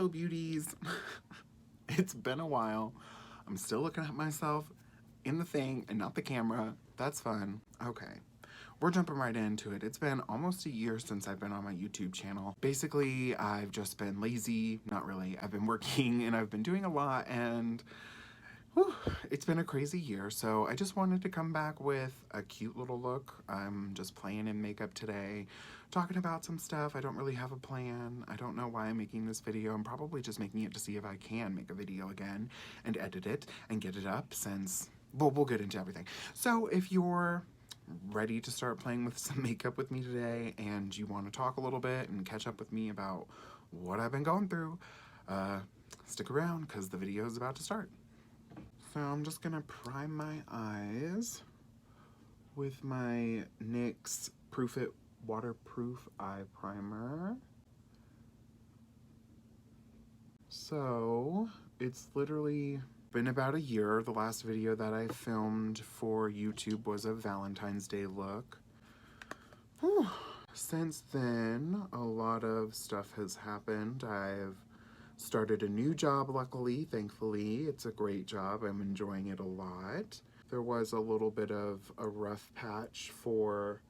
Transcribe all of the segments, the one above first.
beauties. It's been a while. I'm still looking at myself in the thing and not the camera. That's fun. Okay, we're jumping right into it. It's been almost a year since I've been on my YouTube channel. Basically, I've just been lazy. Not really. I've been working and I've been doing a lot, and whew, it's been a crazy year. So I just wanted to come back with a cute little look. I'm just playing in makeup today, talking about some stuff. I don't really have a plan. I don't know why I'm making this video. I'm probably just making it to see if I can make a video again and edit it and get it up, since, well, we'll get into everything. So if you're ready to start playing with some makeup with me today and you want to talk a little bit and catch up with me about what I've been going through, stick around because the video is about to start. So I'm just gonna prime my eyes with my NYX Proof It Waterproof Eye Primer. So it's literally been about a year. The last video that I filmed for YouTube was a Valentine's Day look. Whew. Since then, a lot of stuff has happened. I've started a new job, luckily, thankfully. It's a great job. I'm enjoying it a lot. There was a little bit of a rough patch for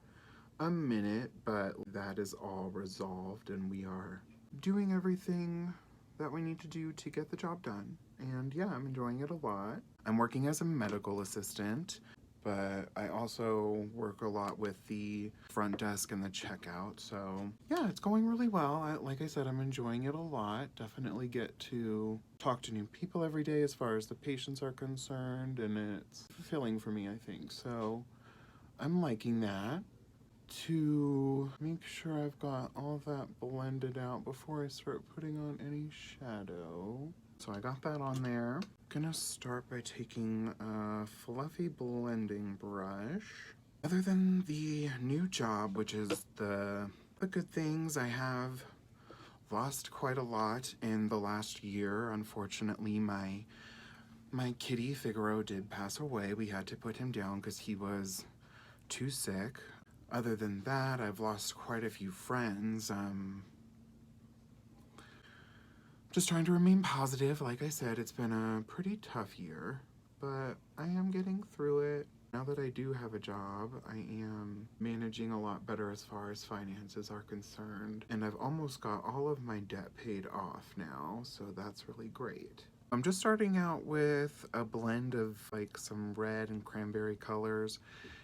a minute, but that is all resolved and we are doing everything that we need to do to get the job done. And yeah, I'm enjoying it a lot. I'm working as a medical assistant, but I also work a lot with the front desk and the checkout. So yeah, it's going really well. Like I said, I'm enjoying it a lot. Definitely get to talk to new people every day as far as the patients are concerned, and it's fulfilling for me, I think. So I'm liking that. To make sure I've got all that blended out before I start putting on any shadow. So I got that on there. Gonna start by taking a fluffy blending brush. Other than the new job, which is the good things, I have lost quite a lot in the last year. Unfortunately, my kitty Figaro did pass away. We had to put him down because he was too sick. Other than that, I've lost quite a few friends. Just trying to remain positive. Like I said, it's been a pretty tough year, but I am getting through it. Now that I do have a job, I am managing a lot better as far as finances are concerned, and I've almost got all of my debt paid off now, so that's really great. I'm just starting out with a blend of like some red and cranberry colors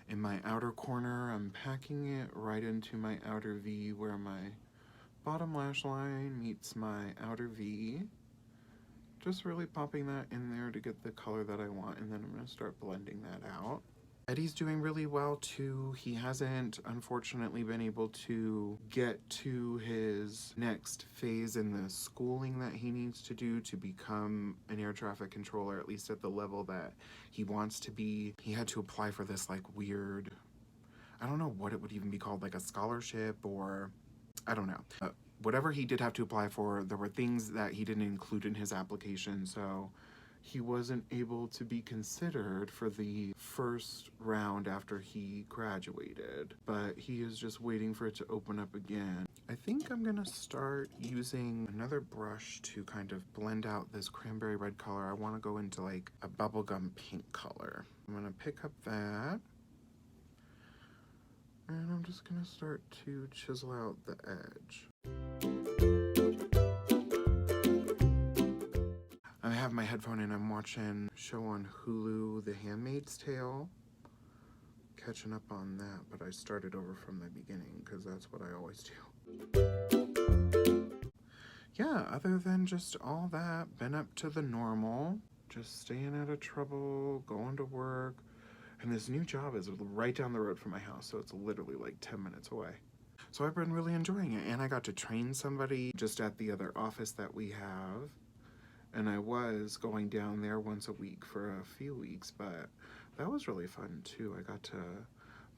in my outer corner. I'm packing it right into my outer V where my bottom lash line meets my outer V. Just really popping that in there to get the color that I want, and then I'm going to start blending that out. Eddie's doing really well too. He hasn't, unfortunately, been able to get to his next phase in the schooling that he needs to do to become an air traffic controller, at least at the level that he wants to be. He had to apply for this like weird, I don't know what it would even be called, like a scholarship, or I don't know. Whatever he did have to apply for, there were things that he didn't include in his application, so he wasn't able to be considered for the first round after he graduated, but he is just waiting for it to open up again. I think I'm gonna start using another brush to kind of blend out this cranberry red color. I want to go into like a bubblegum pink color. I'm gonna pick up that, and I'm just gonna start to chisel out the edge. I have my headphone and I'm watching a show on Hulu, The Handmaid's Tale. Catching up on that, but I started over from the beginning because that's what I always do. Yeah, other than just all that, been up to the normal. Just staying out of trouble, going to work. And this new job is right down the road from my house, so it's literally like 10 minutes away. So I've been really enjoying it, and I got to train somebody just at the other office that we have. And I was going down there once a week for a few weeks, but that was really fun too. I got to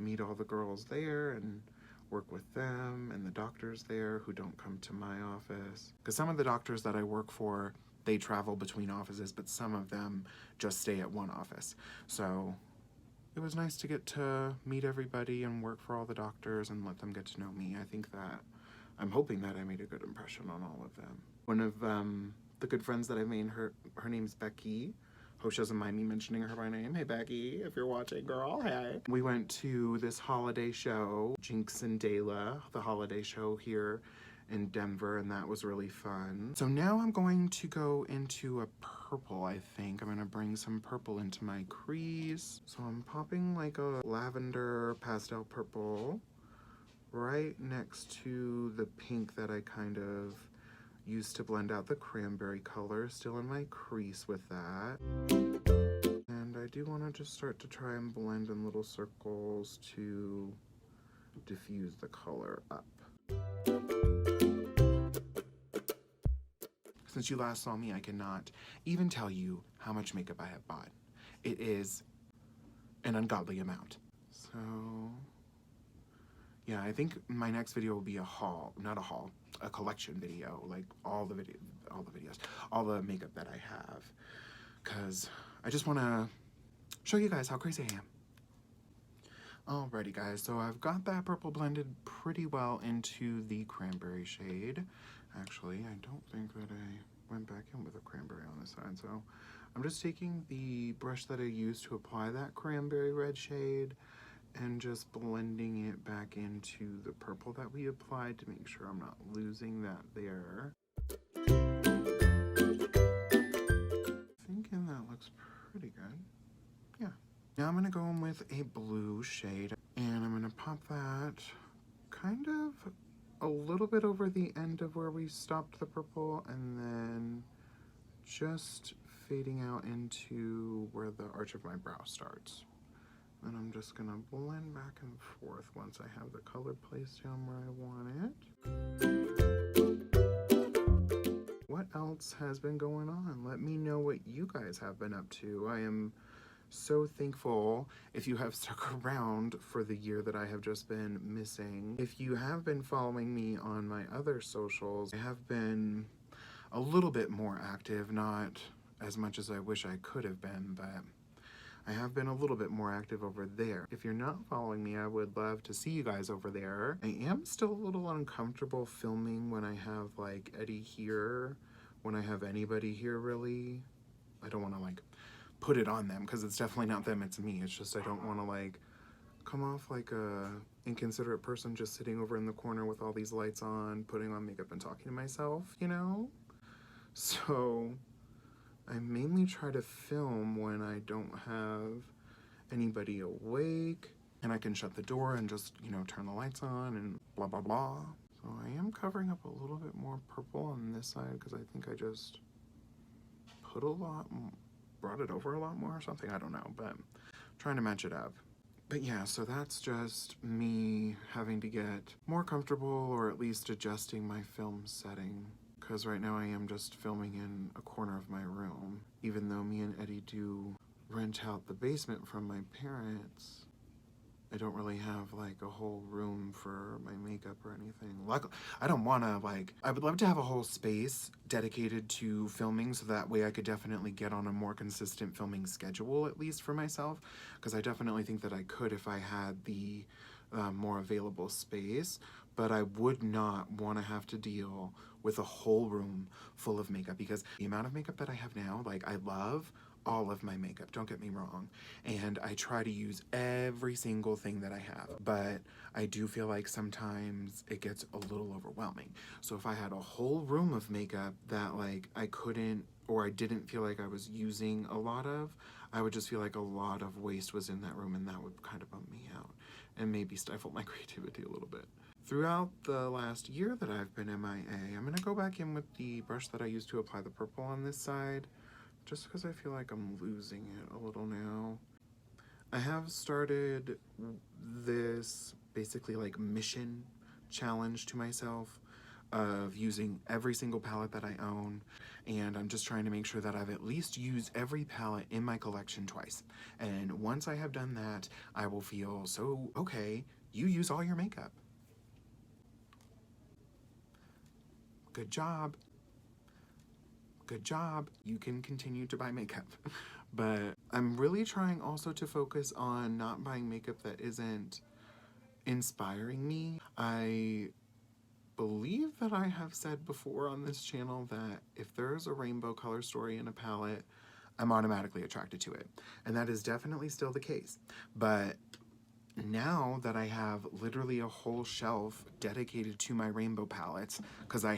meet all the girls there and work with them, and the doctors there who don't come to my office. Because some of the doctors that I work for, they travel between offices, but some of them just stay at one office. So it was nice to get to meet everybody and work for all the doctors and let them get to know me. I think that I'm hoping that I made a good impression on all of them. One of the good friends that I made, her name's Becky. Hope she doesn't mind me mentioning her by name. Hey Becky, if you're watching, girl, hey. We went to this holiday show, Jinx and Dayla, the holiday show here in Denver, and that was really fun. So now I'm going to go into a purple, I think. I'm gonna bring some purple into my crease. So I'm popping like a lavender pastel purple right next to the pink that I kind of used to blend out the cranberry color, still in my crease with that. And I do want to just start to try and blend in little circles to diffuse the color up. Since you last saw me, I cannot even tell you how much makeup I have bought. It is an ungodly amount. So yeah, I think my next video will be a haul, not a haul, a collection video, like all the videos, all the makeup that I have, because I just want to show you guys how crazy I am. Alrighty guys, so I've got that purple blended pretty well into the cranberry shade. Actually, I don't think that I went back in with a cranberry on this side, so I'm just taking the brush that I used to apply that cranberry red shade and just blending it back into the purple that we applied to make sure I'm not losing that there. Thinking that looks pretty good. Yeah. Now I'm gonna go in with a blue shade and I'm gonna pop that kind of a little bit over the end of where we stopped the purple and then just fading out into where the arch of my brow starts. And I'm just gonna blend back and forth once I have the color placed down where I want it. What else has been going on? Let me know what you guys have been up to. I am so thankful if you have stuck around for the year that I have just been missing. If you have been following me on my other socials, I have been a little bit more active, not as much as I wish I could have been, but I have been a little bit more active over there. If you're not following me, I would love to see you guys over there. I am still a little uncomfortable filming when I have like Eddie here, when I have anybody here really. I don't want to like put it on them because it's definitely not them, it's me. It's just I don't want to like come off like a inconsiderate person just sitting over in the corner with all these lights on, putting on makeup and talking to myself, you know? So I mainly try to film when I don't have anybody awake and I can shut the door and just, you know, turn the lights on and blah, blah, blah. So I am covering up a little bit more purple on this side because I think I just put a lot, brought it over a lot more or something. I don't know, but I'm trying to match it up. But yeah, so that's just me having to get more comfortable or at least adjusting my film setting. Because right now I am just filming in a corner of my room. Even though me and Eddie do rent out the basement from my parents, I don't really have like a whole room for my makeup or anything. Luckily, I don't want to like, I would love to have a whole space dedicated to filming so that way I could definitely get on a more consistent filming schedule, at least for myself. Because I definitely think that I could if I had the more available space. But I would not want to have to deal with a whole room full of makeup because the amount of makeup that I have now, like I love all of my makeup, don't get me wrong, and I try to use every single thing that I have, but I do feel like sometimes it gets a little overwhelming. So if I had a whole room of makeup that like I couldn't or I didn't feel like I was using a lot of, I would just feel like a lot of waste was in that room and that would kind of bump me out and maybe stifle my creativity a little bit. Throughout the last year that I've been MIA, I'm gonna go back in with the brush that I used to apply the purple on this side, just because I feel like I'm losing it a little now. I have started this basically like mission challenge to myself of using every single palette that I own, and I'm just trying to make sure that I've at least used every palette in my collection twice. And once I have done that, I will feel so, okay, you use all your makeup. Good job. Good job. You can continue to buy makeup. But I'm really trying also to focus on not buying makeup that isn't inspiring me. I believe that I have said before on this channel that if there's a rainbow color story in a palette, I'm automatically attracted to it. And that is definitely still the case. But now that I have literally a whole shelf dedicated to my rainbow palettes, because I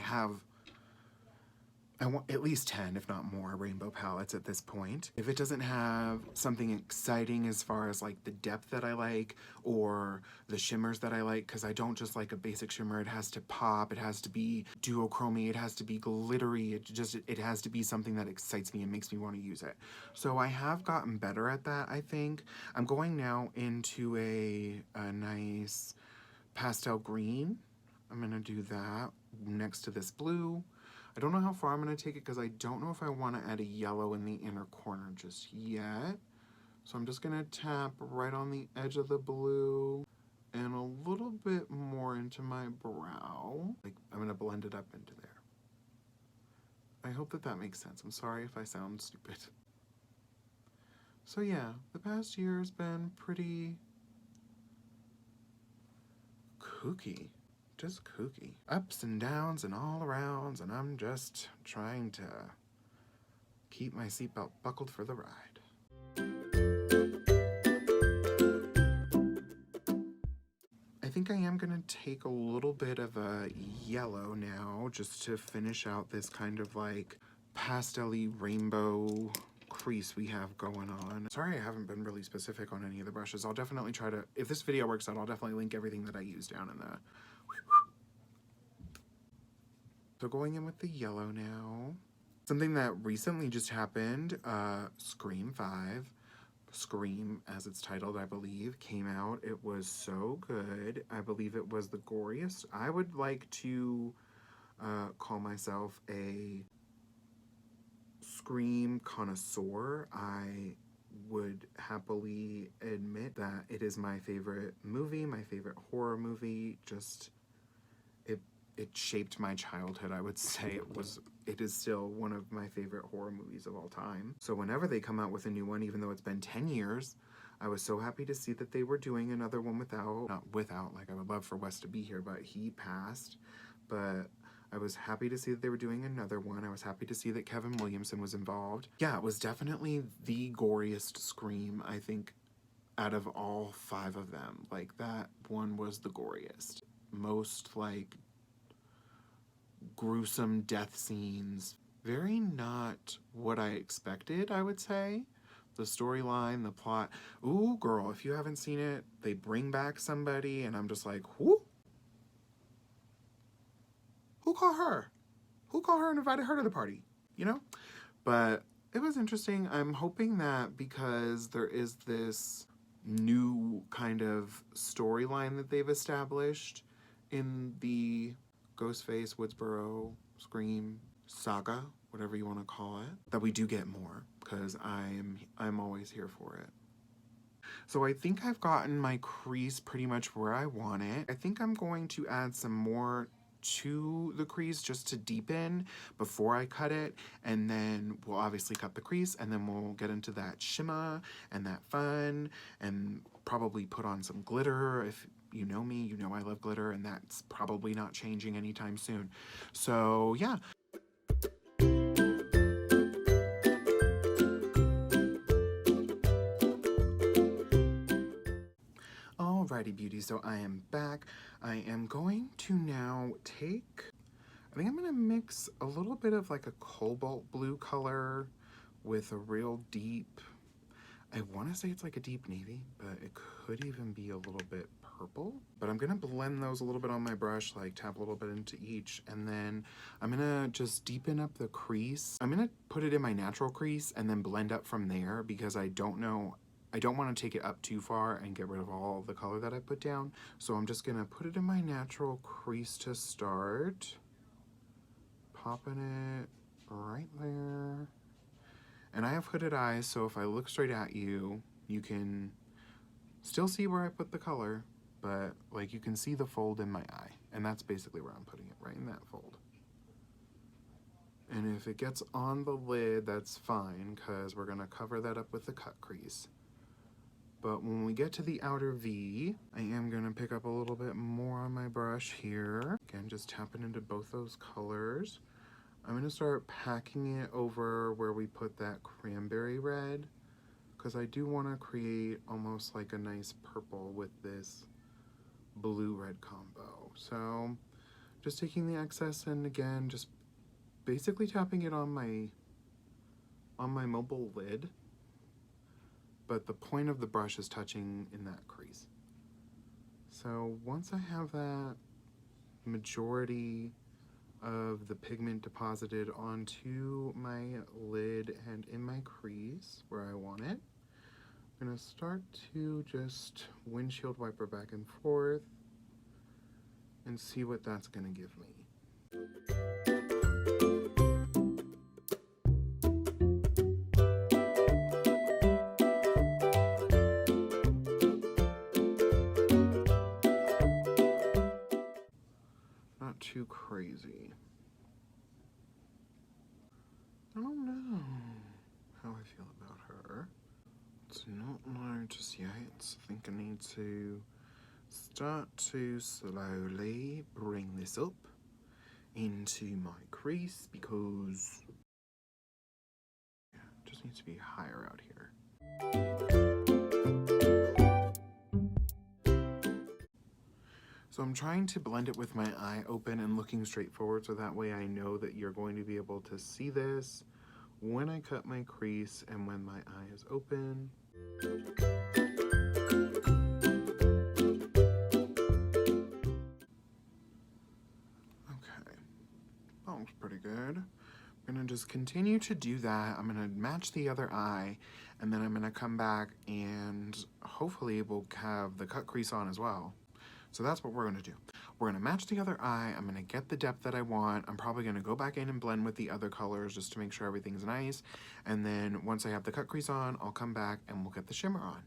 want at least 10, if not more, rainbow palettes at this point. If it doesn't have something exciting as far as like the depth that I like or the shimmers that I like, because I don't just like a basic shimmer, it has to pop, it has to be duochromy, it has to be glittery, it has to be something that excites me and makes me want to use it. So I have gotten better at that, I think. I'm going now into a nice pastel green. I'm gonna do that next to this blue. I don't know how far I'm going to take it because I don't know if I want to add a yellow in the inner corner just yet. So I'm just going to tap right on the edge of the blue and a little bit more into my brow. Like, I'm going to blend it up into there. I hope that that makes sense. I'm sorry if I sound stupid. So yeah, the past year has been pretty kooky. Just kooky. Ups and downs and all arounds, and I'm just trying to keep my seatbelt buckled for the ride. I think I am gonna take a little bit of a yellow now just to finish out this kind of like pastel-y rainbow crease we have going on. Sorry I haven't been really specific on any of the brushes. I'll definitely try to, if this video works out, I'll definitely link everything that I use down in the... So going in with the yellow now. Something that recently just happened, Scream 5, Scream as it's titled, I believe, came out. It was so good. I believe it was the goriest. I would like to call myself a Scream connoisseur. I would happily admit that it is my favorite movie, my favorite horror movie. Just, it shaped my childhood, I would say. It is still one of my favorite horror movies of all time. So whenever they come out with a new one, even though it's been 10 years, I was so happy to see that they were doing another one not without, like I would love for Wes to be here, but he passed. But I was happy to see that they were doing another one. I was happy to see that Kevin Williamson was involved. Yeah, it was definitely the goriest Scream, I think, out of all 5 of them. Like, that one was the goriest. Most, like, gruesome death scenes. Very not what I expected, I would say. The storyline, the plot. Ooh, girl, if you haven't seen it, they bring back somebody, and I'm just like, who? Who called her? Who called her and invited her to the party? You know? But it was interesting. I'm hoping that because there is this new kind of storyline that they've established in the Ghostface, Woodsboro, Scream saga, whatever you want to call it, that we do get more, because I'm always here for it. So I think I've gotten my crease pretty much where I want it. I think I'm going to add some more to the crease just to deepen before I cut it, and then we'll obviously cut the crease, and then we'll get into that shimmer and that fun, and probably put on some glitter. If you know me, you know I love glitter, and that's probably not changing anytime soon. So yeah. Alrighty, beauty, so I am back. I am going to now take, I think I'm going to mix a little bit of like a cobalt blue color with a real deep, I want to say it's like a deep navy, but it could even be a little bit purple. But I'm going to blend those a little bit on my brush, like tap a little bit into each, and then I'm going to just deepen up the crease. I'm going to put it in my natural crease and then blend up from there, because I don't want to take it up too far and get rid of all the color that I put down. So I'm just going to put it in my natural crease to start. Popping it right there. And I have hooded eyes, so if I look straight at you, you can still see where I put the color, but like you can see the fold in my eye. And that's basically where I'm putting it, right in that fold. And if it gets on the lid, that's fine, because we're going to cover that up with the cut crease. But when we get to the outer V, I am going to pick up a little bit more on my brush here. Again, just tapping into both those colors. I'm going to start packing it over where we put that cranberry red, because I do want to create almost like a nice purple with this blue-red combo. So just taking the excess and again, just basically tapping it on my mobile lid, but the point of the brush is touching in that crease. So once I have that majority of the pigment deposited onto my lid and in my crease where I want it, I'm gonna start to just windshield wiper back and forth and see what that's gonna give me. Not too crazy. I don't know how I feel about her. It's not low just yet. I think I need to start to slowly bring this up into my crease because it just needs to be higher out here. So I'm trying to blend it with my eye open and looking straight forward so that way I know that you're going to be able to see this when I cut my crease and when my eye is open. Okay, that looks pretty good. I'm gonna just continue to do that. I'm gonna match the other eye and then I'm gonna come back and hopefully we'll have the cut crease on as well. So that's what we're gonna do. We're gonna match the other eye. I'm gonna get the depth that I want. I'm probably gonna go back in and blend with the other colors just to make sure everything's nice. And then once I have the cut crease on, I'll come back and we'll get the shimmer on.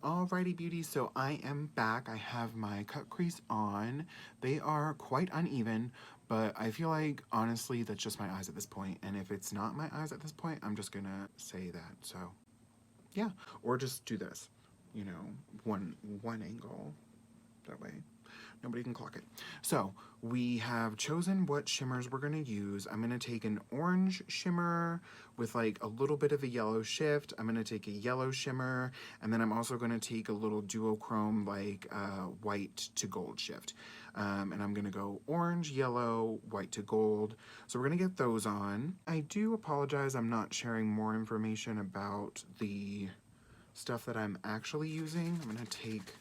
Alrighty beauties, so I am back. I have my cut crease on. They are quite uneven, but I feel like honestly that's just my eyes at this point. And if it's not my eyes at this point, I'm just gonna say that. So yeah, or just do this, you know, one angle, that way nobody can clock it. So we have chosen what shimmers we're gonna use. I'm gonna take an orange shimmer with like a little bit of a yellow shift. I'm gonna take a yellow shimmer, and then I'm also gonna take a little duochrome like white to gold shift. And I'm gonna go orange, yellow, white to gold. So we're gonna get those on. I do apologize, I'm not sharing more information about the stuff that I'm actually using. I'm gonna take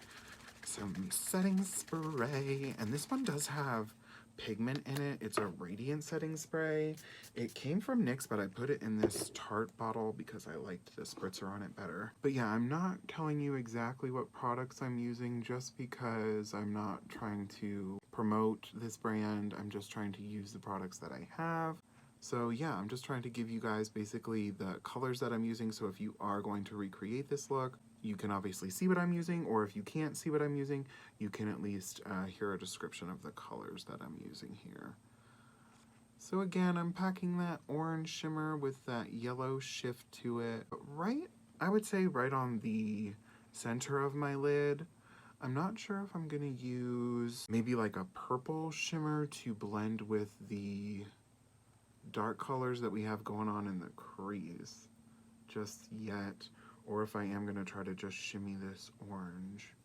some setting spray, and this one does have pigment in it. It's a radiant setting spray. It came from NYX, but I put it in this Tarte bottle because I liked the spritzer on it better. But yeah, I'm not telling you exactly what products I'm using just because I'm not trying to promote this brand. I'm just trying to use the products that I have. So yeah, I'm just trying to give you guys basically the colors that I'm using, so if you are going to recreate this look, you can obviously see what I'm using, or if you can't see what I'm using, you can at least hear a description of the colors that I'm using here. So again, I'm packing that orange shimmer with that yellow shift to it. I would say right on the center of my lid. I'm not sure if I'm gonna use maybe like a purple shimmer to blend with the dark colors that we have going on in the crease just yet, or if I am going to try to just shimmy this orange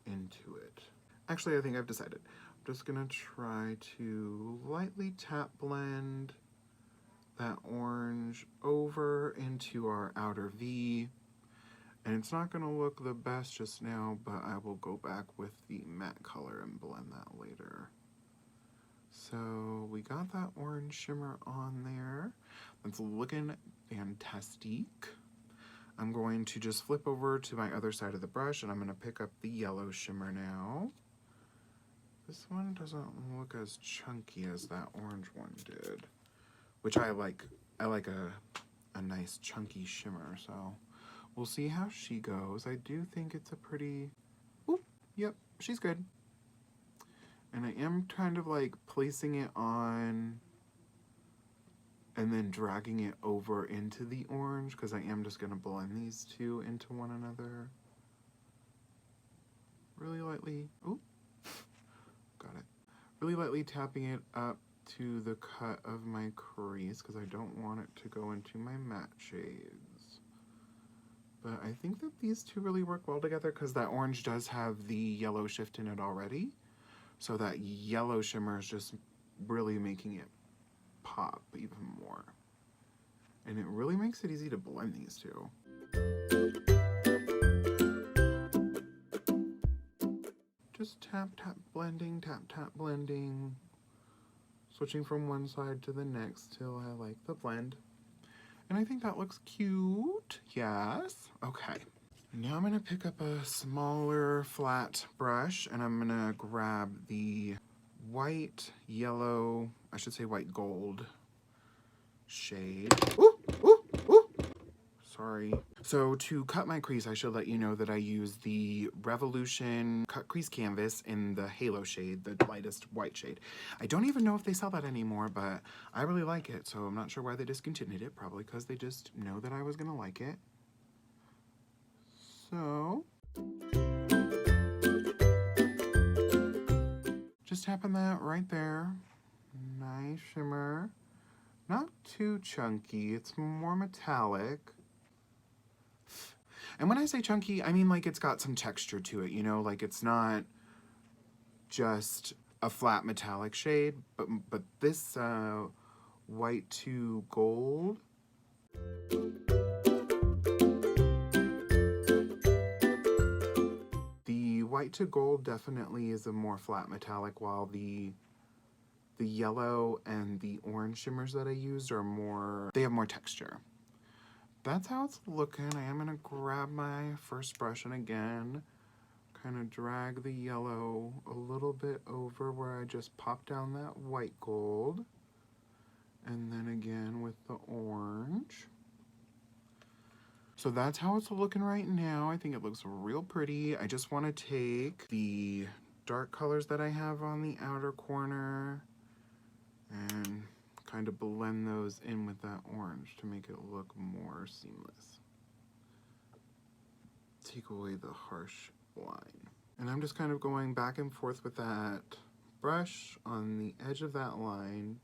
into it. Actually, I think I've decided. I'm just going to try to lightly tap blend that orange over into our outer V. And it's not going to look the best just now, but I will go back with the matte color and blend that later. So we got that orange shimmer on there. That's looking fantastic. I'm going to just flip over to my other side of the brush and I'm going to pick up the yellow shimmer now. This one doesn't look as chunky as that orange one did, which I like. I like a nice chunky shimmer, so we'll see how she goes. I do think it's a pretty, ooh, yep, she's good. And I am kind of like placing it on and then dragging it over into the orange, because I am just going to blend these two into one another. Really lightly, ooh, got it. Really lightly tapping it up to the cut of my crease, because I don't want it to go into my matte shades. But I think that these two really work well together, because that orange does have the yellow shift in it already. So that yellow shimmer is just really making it pop even more. And it really makes it easy to blend these two. Just tap, tap, blending, tap, tap, blending. Switching from one side to the next till I like the blend. And I think that looks cute. Yes. Okay. Now I'm going to pick up a smaller flat brush and I'm going to grab the white, yellow, I should say white gold shade. Ooh, ooh, ooh. Sorry. So to cut my crease, I should let you know that I use the Revolution Cut Crease Canvas in the Halo shade, the lightest white shade. I don't even know if they sell that anymore, but I really like it, so I'm not sure why they discontinued it. Probably because they just know that I was gonna like it. So, just tapping that right there. Nice shimmer. Not too chunky, it's more metallic. And when I say chunky, I mean like it's got some texture to it, you know, like it's not just a flat metallic shade, but this white to gold, the white to gold definitely is a more flat metallic, while the yellow and the orange shimmers that I used are more, they have more texture. That's how it's looking. I am gonna grab my first brush and again, kind of drag the yellow a little bit over where I just popped down that white gold. And then again with the orange. So that's how it's looking right now. I think it looks real pretty. I just want to take the dark colors that I have on the outer corner and kind of blend those in with that orange to make it look more seamless. Take away the harsh line. And I'm just kind of going back and forth with that brush on the edge of that line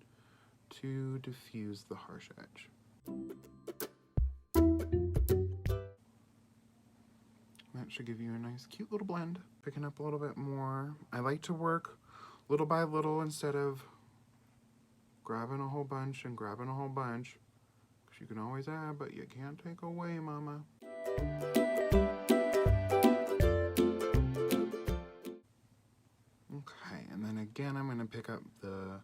to diffuse the harsh edge. That should give you a nice cute little blend. Picking up a little bit more. I like to work little by little instead of grabbing a whole bunch and grabbing a whole bunch. Because you can always add, but you can't take away, mama. Okay, and then again I'm going to pick up the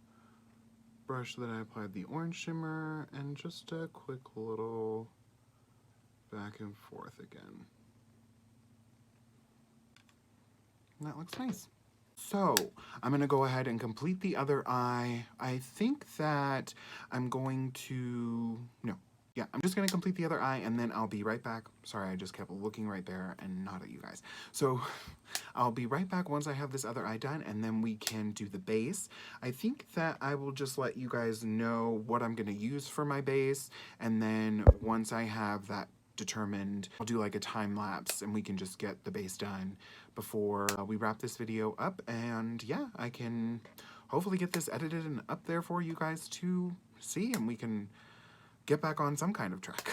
brush that I applied the orange shimmer and just a quick little back and forth again. And that looks nice. So I'm going to go ahead and complete the other eye. I think that I'm going to, I'm just going to complete the other eye and then I'll be right back. Sorry, I just kept looking right there and not at you guys. So I'll be right back once I have this other eye done and then we can do the base. I think that I will just let you guys know what I'm going to use for my base, and then once I have that determined, I'll do like a time lapse and we can just get the base done before we wrap this video up. And yeah, I can hopefully get this edited and up there for you guys to see, and we can get back on some kind of track.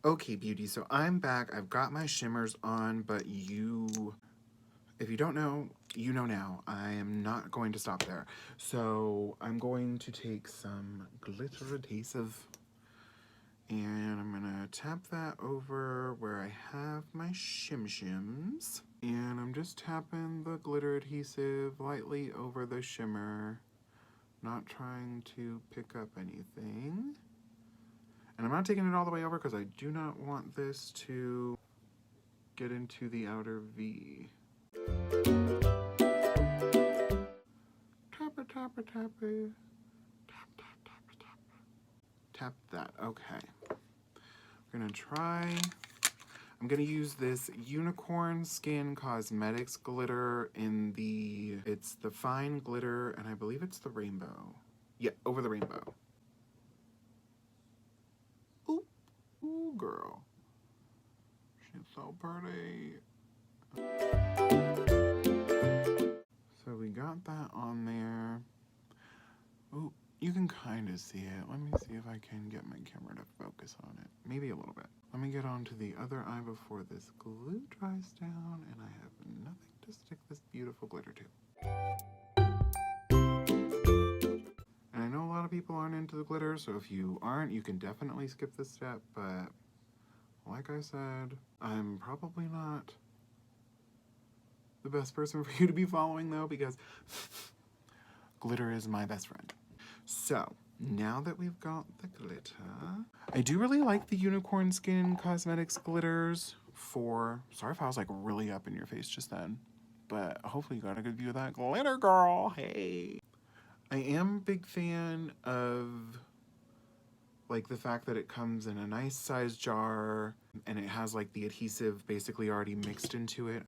Okay, beauty, so I'm back. I've got my shimmers on, but if you don't know, you know now. I am not going to stop there. So I'm going to take some glitter adhesive and I'm gonna tap that over where I have my shim-shims. And I'm just tapping the glitter adhesive lightly over the shimmer, not trying to pick up anything. And I'm not taking it all the way over because I do not want this to get into the outer V. Tap it, tap it, tap it. Tap, tap, tap it, tap it. Tap that, okay. We're gonna try, I'm gonna use this Unicorn Skin Cosmetics glitter in it's the fine glitter, and I believe it's the rainbow. Yeah, over the rainbow. Ooh, girl. She's so pretty. So we got that on there. Ooh, you can kind of see it. Let me see if I can get my camera to focus on it. Maybe a little bit. Let me get on to the other eye before this glue dries down and I have nothing to stick this beautiful glitter to. And I know a lot of people aren't into the glitter, so if you aren't, you can definitely skip this step, but like I said, I'm probably not the best person for you to be following though, because glitter is my best friend. So, now that we've got the glitter, I do really like the Unicorn Skin Cosmetics glitters for, sorry if I was like really up in your face just then, but hopefully you got a good view of that glitter, girl. Hey. I am a big fan of like the fact that it comes in a nice size jar and it has like the adhesive basically already mixed into it.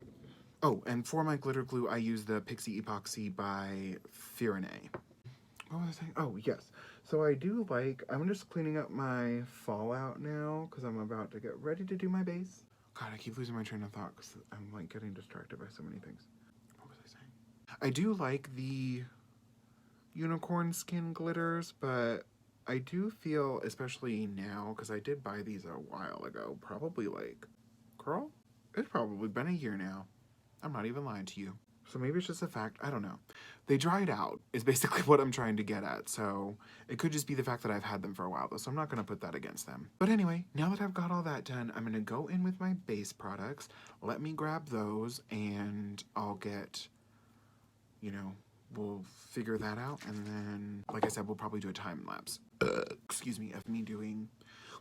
Oh, and for my glitter glue, I use the Pixie Epoxy by Firene. What was I saying? Oh, yes. So I do like, I'm just cleaning up my fallout now because I'm about to get ready to do my base. God, I keep losing my train of thought because I'm like getting distracted by so many things. What was I saying? I do like the unicorn skin glitters, but I do feel, especially now, because I did buy these a while ago, probably like, girl, it's probably been a year now. I'm not even lying to you. So maybe it's just a fact, I don't know. They dried out is basically what I'm trying to get at. So it could just be the fact that I've had them for a while though. So I'm not gonna put that against them. But anyway, now that I've got all that done, I'm gonna go in with my base products. Let me grab those and I'll get, you know, we'll figure that out. And then, like I said, we'll probably do a time lapse. Excuse me, of me doing,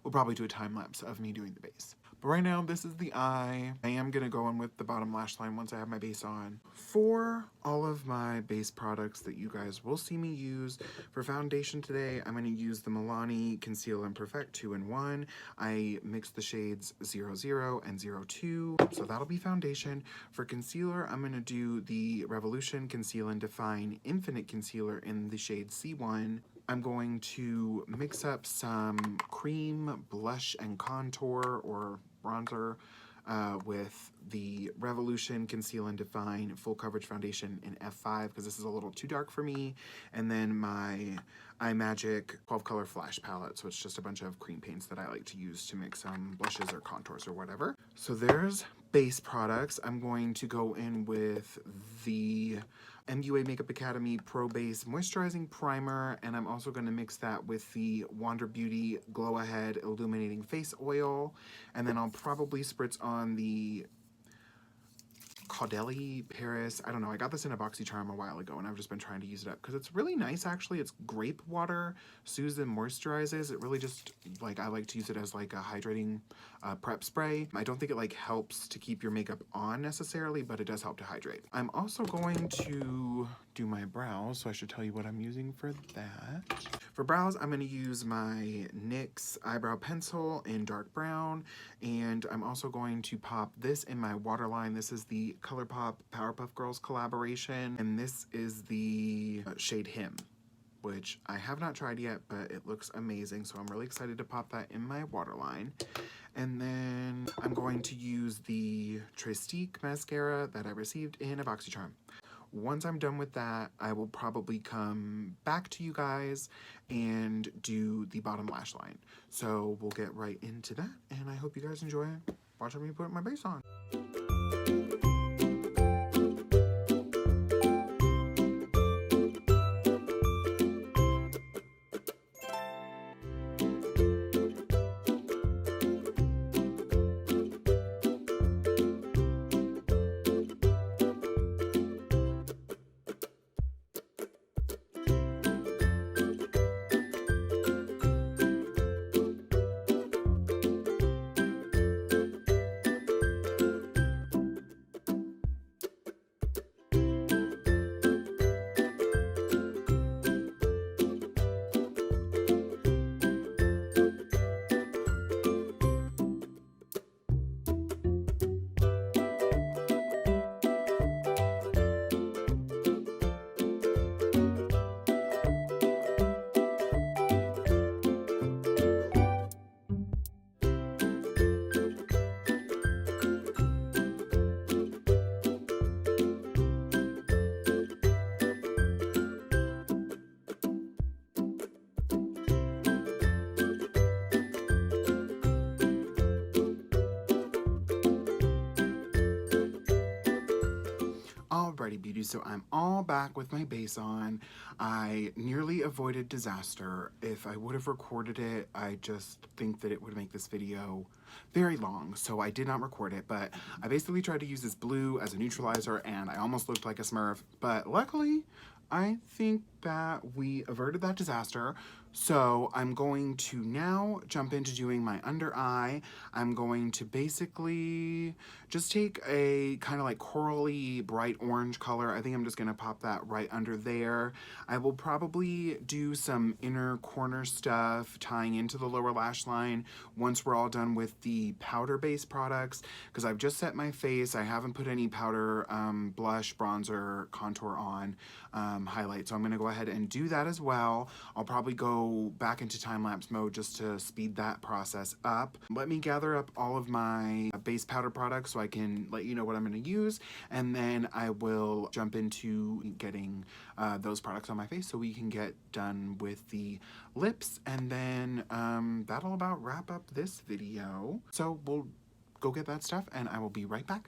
we'll probably do a time lapse of me doing the base. But right now, this is the eye. I am gonna go in with the bottom lash line once I have my base on. For all of my base products that you guys will see me use, for foundation today, I'm gonna use the Milani Conceal and Perfect 2-in-1. I mixed the shades 00 and 02, so that'll be foundation. For concealer, I'm gonna do the Revolution Conceal and Define Infinite Concealer in the shade C1. I'm going to mix up some cream, blush, and contour, or bronzer, with the Revolution Conceal and Define Full Coverage Foundation in F5, because this is a little too dark for me, and then my iMagic 12 Color Flash Palette, so it's just a bunch of cream paints that I like to use to make some blushes or contours or whatever. So there's base products. I'm going to go in with the MUA Makeup Academy Pro Base Moisturizing Primer, and I'm also going to mix that with the Wander Beauty Glow Ahead Illuminating Face Oil, and then I'll probably spritz on the Caudalie Paris. I don't know, I got this in a BoxyCharm a while ago and I've just been trying to use it up because it's really nice actually. It's grape water, soothes and moisturizes. It really just, like, I like to use it as like a hydrating prep spray. I don't think it like helps to keep your makeup on necessarily, but it does help to hydrate. I'm also going to do my brows, so I should tell you what I'm using for that. For brows, I'm going to use my NYX eyebrow pencil in dark brown, and I'm also going to pop this in my waterline. This is the ColourPop Powerpuff Girls collaboration, and this is the shade Him, which I have not tried yet, but it looks amazing, so I'm really excited to pop that in my waterline. And then I'm going to use the Trestique mascara that I received in a BoxyCharm. Once I'm done with that, I will probably come back to you guys and do the bottom lash line. So we'll get right into that, and I hope you guys enjoy watching me put my base on. Alrighty, beauty, so I'm all back with my base on. I nearly avoided disaster. If I would have recorded it, I just think that it would make this video very long, so I did not record it, but I basically tried to use this blue as a neutralizer, and I almost looked like a Smurf, but luckily, I think that we averted that disaster. So I'm going to now jump into doing my under eye. I'm going to basically just take a kind of like corally bright orange color. I think I'm just going to pop that right under there. I will probably do some inner corner stuff tying into the lower lash line once we're all done with the powder based products, because I've just set my face. I haven't put any powder, blush, bronzer, contour on, highlight. So I'm going to go ahead and do that as well. I'll probably go back into time-lapse mode just to speed that process up. Let me gather up all of my base powder products so I can let you know what I'm going to use, and then I will jump into getting those products on my face so we can get done with the lips, and then that'll about wrap up this video. So we'll go get that stuff and I will be right back.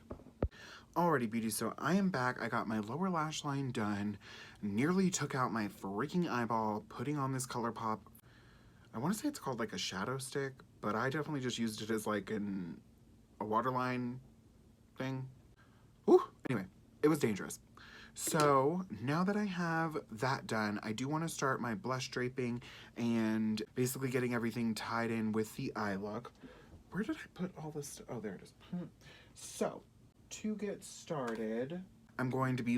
Alrighty, beauty, so I am back. I got my lower lash line done, nearly took out my freaking eyeball, putting on this ColourPop. I want to say it's called like a shadow stick, but I definitely just used it as like a waterline thing. Ooh, anyway, it was dangerous. So now that I have that done, I do want to start my blush draping and basically getting everything tied in with the eye look. Where did I put all this? Oh, there it is. So to get started, I'm going to be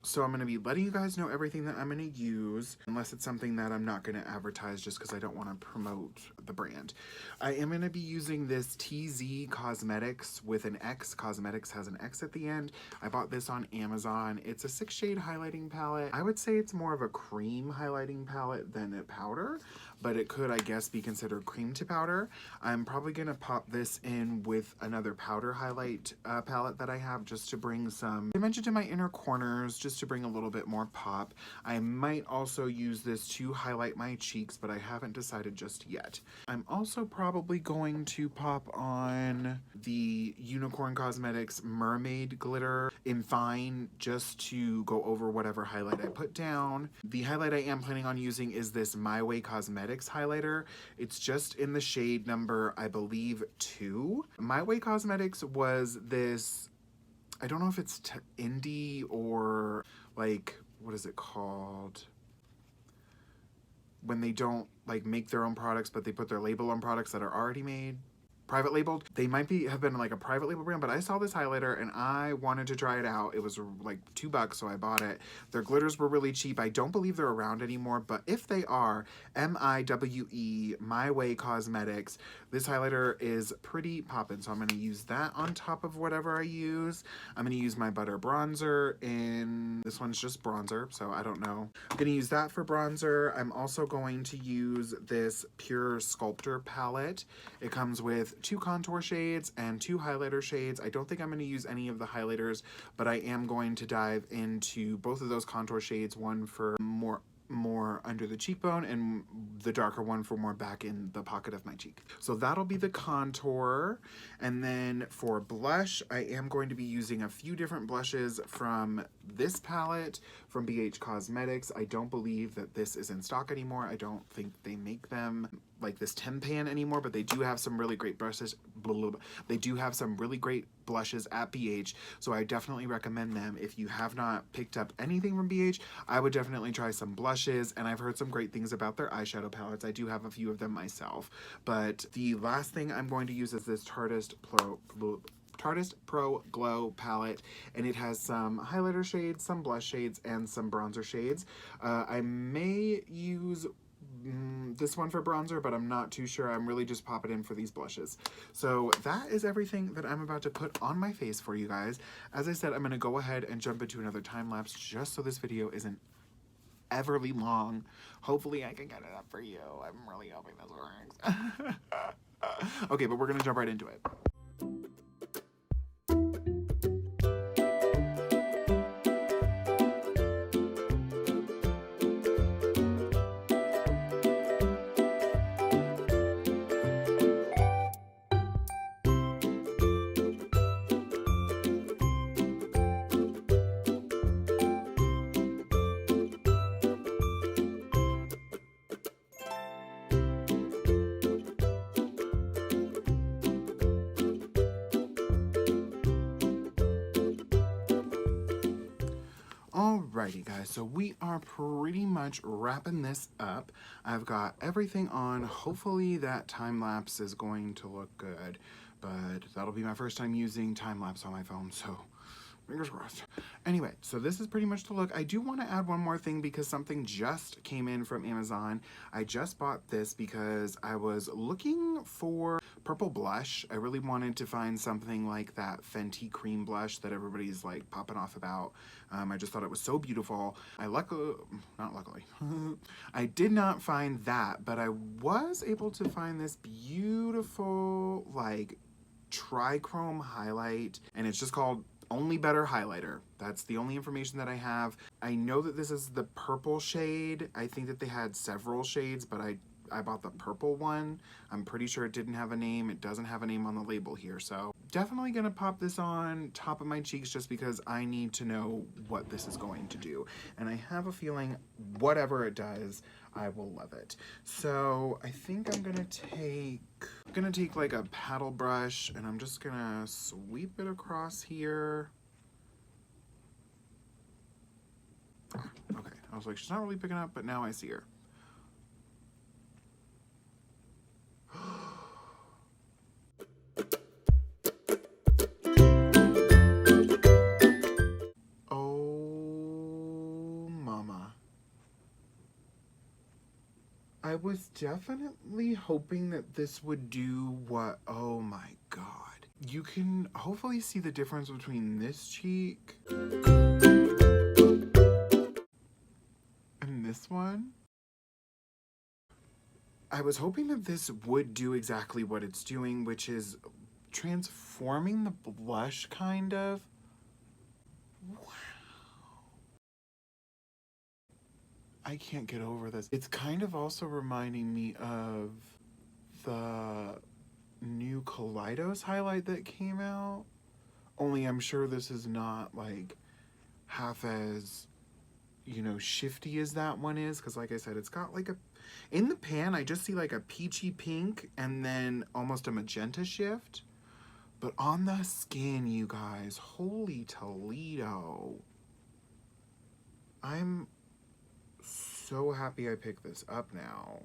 So I'm going to be letting you guys know everything that I'm going to use, unless it's something that I'm not going to advertise just because I don't want to promote the brand. I am going to be using this TZ Cosmetics with an X. Cosmetics has an X at the end. I bought this on Amazon. It's a 6-shade highlighting palette. I would say it's more of a cream highlighting palette than a powder, but it could, I guess, be considered cream to powder. I'm probably going to pop this in with another powder highlight palette that I have just to bring some dimension to my inner corners, just to bring a little bit more pop. I might also use this to highlight my cheeks, but I haven't decided just yet. I'm also probably going to pop on the Unicorn Cosmetics Mermaid Glitter in Fine just to go over whatever highlight I put down. The highlight I am planning on using is this My Way Cosmetics highlighter. It's just in the shade number, I believe, 2. My Way Cosmetics was this, I don't know if it's indie or like, what is it called? When they don't like make their own products, but they put their label on products that are already made. Private labeled. They might have been like a private label brand, but I saw this highlighter and I wanted to try it out. It was like $2, so I bought it. Their glitters were really cheap. I don't believe they're around anymore, but if they are, MIWE, My Way Cosmetics. This highlighter is pretty poppin', so I'm going to use that on top of whatever I use. I'm going to use my Butter Bronzer in, this one's just bronzer, so I don't know. I'm going to use that for bronzer. I'm also going to use this Pure Sculptor palette. It comes with 2 contour shades and 2 highlighter shades. I don't think I'm going to use any of the highlighters, but I am going to dive into both of those contour shades, one for more under the cheekbone and the darker one for more back in the pocket of my cheek. So that'll be the contour. And then for blush, I am going to be using a few different blushes from this palette from BH Cosmetics. I don't believe that this is in stock anymore. I don't think they make them like this 10 pan anymore, but they do have some really great brushes. They do have some really great blushes at BH, so I definitely recommend them. If you have not picked up anything from BH, I would definitely try some blushes, and I've heard some great things about their eyeshadow palettes. I do have a few of them myself, but the last thing I'm going to use is this Tartist Pro Glow palette, and it has some highlighter shades, some blush shades, and some bronzer shades. I may use this one for bronzer, but I'm not too sure. I'm really just popping in for these blushes. So that is everything that I'm about to put on my face for you guys. As I said, I'm going to go ahead and jump into another time lapse just so this video isn't everly long. Hopefully I can get it up for you. I'm really hoping this works. Okay, but we're going to jump right into it. Alrighty guys, so we are pretty much wrapping this up. I've got everything on. Hopefully that time lapse is going to look good, but that'll be my first time using time lapse on my phone, so fingers crossed. Anyway, so this is pretty much the look. I do want to add one more thing because something just came in from Amazon. I just bought this because I was looking for purple blush. I really wanted to find something like that Fenty cream blush that everybody's like popping off about. I just thought it was so beautiful. Not luckily, I did not find that, but I was able to find this beautiful like trichrome highlight, and it's just called Only Better Highlighter. That's the only information that I have. I know that this is the purple shade. I think that they had several shades, but I bought the purple one. I'm pretty sure it didn't have a name. It doesn't have a name on the label here, so definitely gonna pop this on top of my cheeks just because I need to know what this is going to do. And I have a feeling whatever it does, I will love it. So I think I'm gonna take like a paddle brush and I'm just gonna sweep it across here. Okay, I was like, she's not really picking up, but now I see her. Oh, mama. I was definitely hoping that this would do what, oh my god. You can hopefully see the difference between this cheek and this one. I was hoping that this would do exactly what it's doing, which is transforming the blush, kind of. Wow. I can't get over this. It's kind of also reminding me of the new Kaleidos highlight that came out. Only I'm sure this is not like half as, you know, shifty as that one is, because like I said, it's got like a, in the pan I just see like a peachy pink and then almost a magenta shift, but on the skin, you guys, holy Toledo. I'm so happy I picked this up now,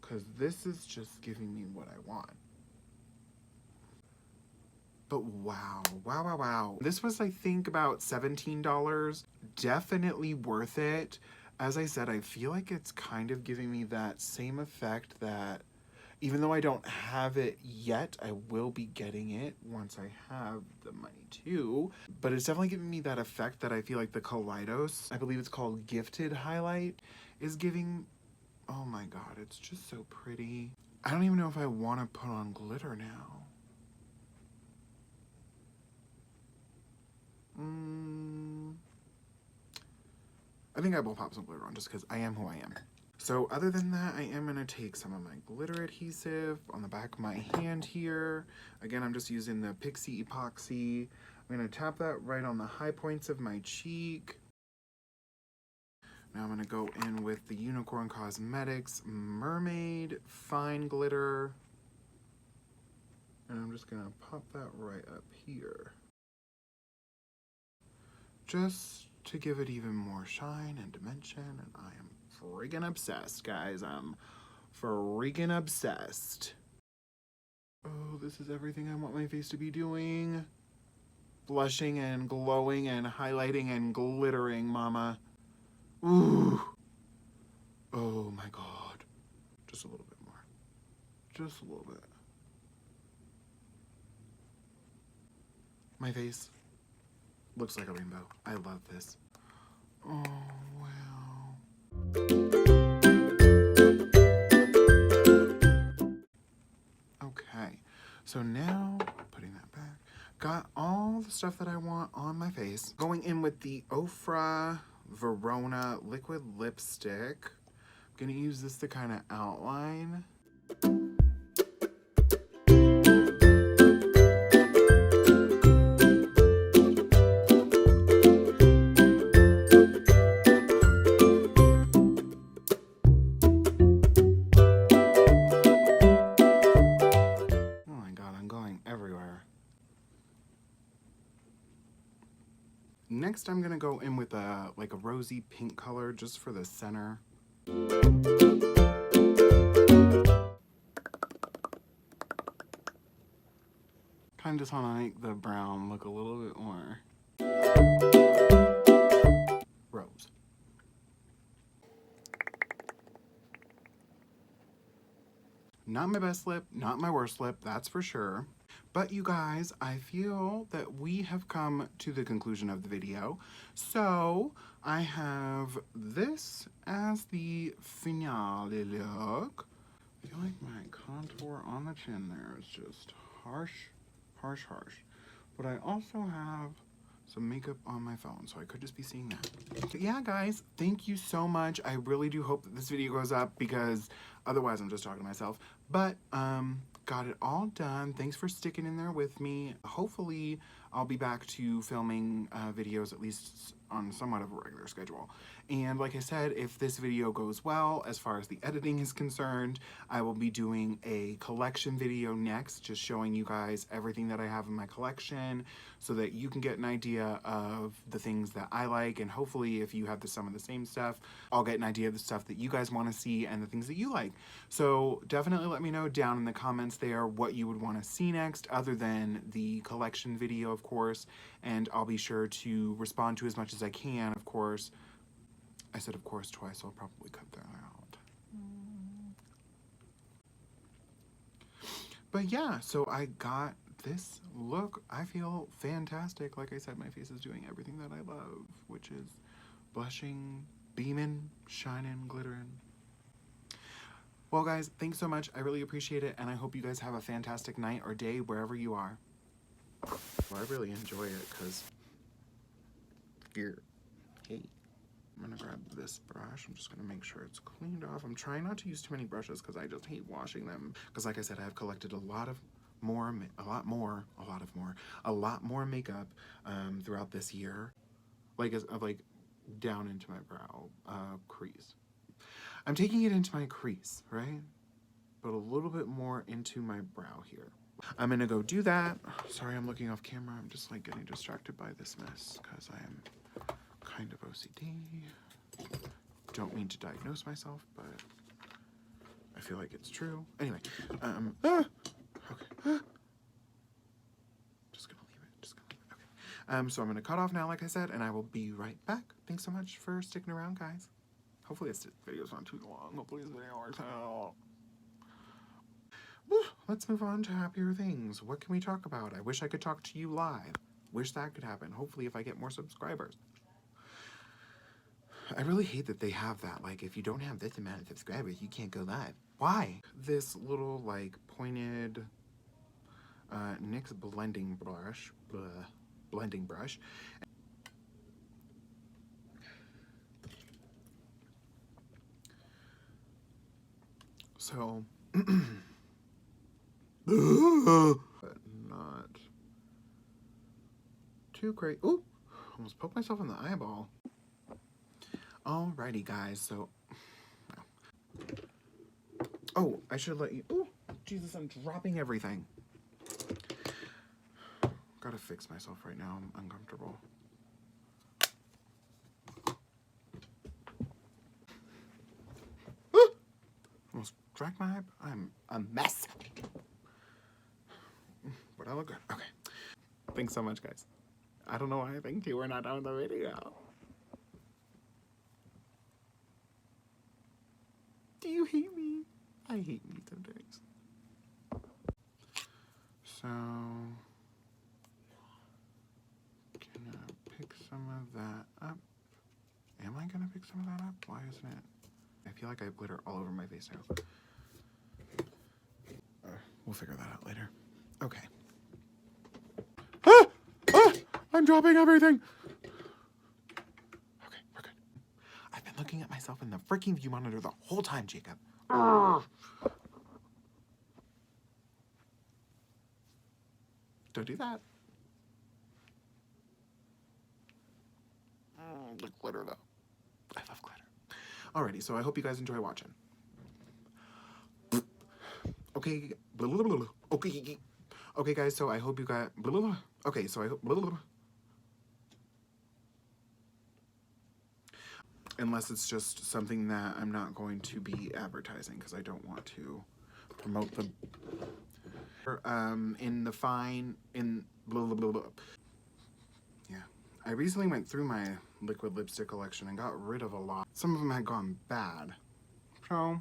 because this is just giving me what I want. But wow, wow, wow, wow. This was, I think, about $17. Definitely worth it. As I said, I feel like it's kind of giving me that same effect that, even though I don't have it yet, I will be getting it once I have the money too. But it's definitely giving me that effect that I feel like the Kaleidos, I believe it's called Gifted Highlight, is giving. Oh my god, it's just so pretty. I don't even know if I want to put on glitter now. I think I will pop some glitter on just because I am who I am. So other than that, I am going to take some of my glitter adhesive on the back of my hand here. Again, I'm just using the Pixie Epoxy. I'm going to tap that right on the high points of my cheek. Now I'm going to go in with the Unicorn Cosmetics Mermaid Fine Glitter. And I'm just going to pop that right up here, just to give it even more shine and dimension. And I am freaking obsessed, guys. I'm freaking obsessed. Oh, this is everything I want my face to be doing. Blushing and glowing and highlighting and glittering, mama. Ooh. Oh my god. Just a little bit more. Just a little bit. My face looks like a rainbow. I love this. Oh, wow. Okay, so now, putting that back, got all the stuff that I want on my face. Going in with the Ofra Verona Liquid Lipstick. I'm gonna use this to kind of outline. Next, I'm gonna go in with a like a rosy pink color just for the center. Kind of just want to make the brown look a little bit more rose. Not my best lip, not my worst lip, that's for sure. But you guys, I feel that we have come to the conclusion of the video. So I have this as the finale look. I feel like my contour on the chin there is just harsh, harsh, harsh. But I also have some makeup on my phone, so I could just be seeing that. But yeah, guys, thank you so much. I really do hope that this video goes up because otherwise I'm just talking to myself. But, got it all done. Thanks for sticking in there with me. Hopefully, I'll be back to filming videos at least on somewhat of a regular schedule. And like I said, if this video goes well, as far as the editing is concerned, I will be doing a collection video next, just showing you guys everything that I have in my collection so that you can get an idea of the things that I like, and hopefully if you have some of the same stuff, I'll get an idea of the stuff that you guys want to see and the things that you like. So definitely let me know down in the comments there what you would want to see next, other than the collection video, of course, and I'll be sure to respond to as much as I can, of course. I said of course twice, so I'll probably cut that out. But yeah, so I got this look. I feel fantastic. Like I said, my face is doing everything that I love, which is blushing, beaming, shining, glittering. Well, guys, thanks so much. I really appreciate it, and I hope you guys have a fantastic night or day wherever you are. Well, I really enjoy it because here, hey, I'm gonna grab this brush. I'm just gonna make sure it's cleaned off. I'm trying not to use too many brushes because I just hate washing them. Because like I said, I have collected a lot more makeup throughout this year, like down into my brow crease. I'm taking it into my crease, right? But a little bit more into my brow here. I'm gonna go do that. Sorry, I'm looking off camera. I'm just like getting distracted by this mess because I am kind of OCD. Don't mean to diagnose myself, but I feel like it's true. Anyway, okay. Just gonna leave it. Okay. So I'm gonna cut off now, like I said, and I will be right back. Thanks so much for sticking around, guys. Hopefully this video's not too long. Hopefully this video works out. Let's move on to happier things. What can we talk about? I wish I could talk to you live. Wish that could happen. Hopefully if I get more subscribers. I really hate that they have that. Like, if you don't have this amount of subscribers, you can't go live. Why? This little, like, pointed NYX blending brush. So, but not too great. Ooh, almost poked myself in the eyeball. Alrighty, guys, so... Oh, I should let you... Oh, Jesus, I'm dropping everything. Gotta fix myself right now. I'm uncomfortable. Almost cracked my eye. I'm a mess. But I look good. Okay. Thanks so much, guys. I don't know why I thanked you. We're not done with the video. Do you hate me? I hate me sometimes. So, gonna pick some of that up. Am I gonna pick some of that up? Why isn't it? I feel like I have glitter all over my face now. We'll figure that out later. Okay. I'm dropping everything. Okay, we're good. I've been looking at myself in the freaking view monitor the whole time, Jacob. Don't do that. The glitter, though. I love glitter. Alrighty, so I hope you guys enjoy watching. Okay. Okay, guys, so I hope you got... Okay, so I hope... unless it's just something that I'm not going to be advertising because I don't want to promote the in the fine in blah blah blah blah. Yeah, I recently went through my liquid lipstick collection and got rid of a lot. Some of them had gone bad, so